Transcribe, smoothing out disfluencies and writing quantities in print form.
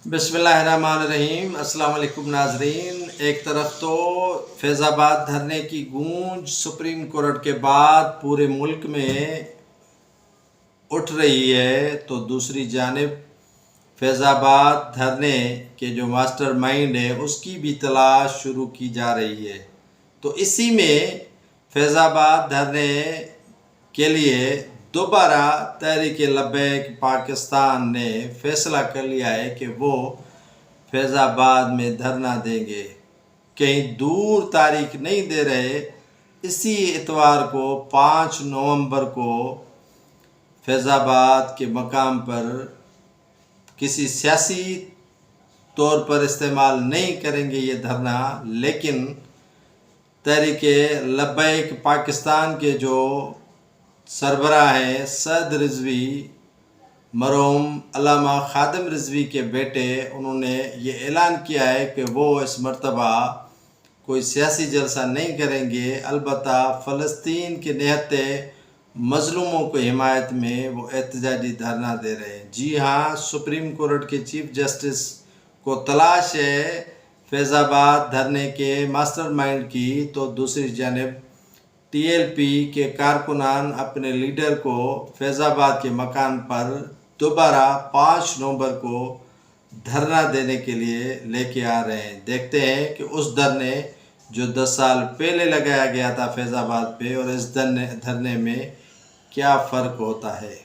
बिस्मिल्लाहिर्रहमानिर्रहीम। अस्सलाम वालेकुम नाजरीन। एक तरफ तो फैज़ाबाद धरने की गूंज सुप्रीम कोर्ट के बाद पूरे मुल्क में उठ रही है, तो दूसरी जानिब फैज़ाबाद धरने के जो मास्टर माइंड है उसकी भी तलाश शुरू की जा रही है। तो इसी में फैज़ाबाद धरने के लिए दोबारा तहरीक लब्बैक पाकिस्तान ने फैसला कर लिया है कि वो फैज़ाबाद में धरना देंगे। कहीं दूर तारीख नहीं दे रहे, इसी इतवार को 5 नवंबर को फैज़ाबाद के मकाम पर किसी सियासी तौर पर इस्तेमाल नहीं करेंगे ये धरना, लेकिन तहरीक लब्बैक पाकिस्तान के जो सरबराह हैं सैयद रिजवी, मरहूम अल्लामा खादिम रिजवी के बेटे, उन्होंने ये ऐलान किया है कि वो इस मरतबा कोई सियासी जलसा नहीं करेंगे, अलबत्ता फ़लस्तीन के निहत्ते मज़लूमों को हिमायत में वो एहतजाजी धरना दे रहे हैं। जी हाँ, सुप्रीम कोर्ट के चीफ जस्टिस को तलाश है फैज़ाबाद धरने के मास्टर माइंड की, तो दूसरी जानिब TLP के कारकुनान अपने लीडर को फैज़ाबाद के मकान पर दोबारा 5 नवंबर को धरना देने के लिए लेके आ रहे हैं। देखते हैं कि उस धरने जो 10 साल पहले लगाया गया था फैज़ाबाद पे और इस धरने में क्या फ़र्क होता है।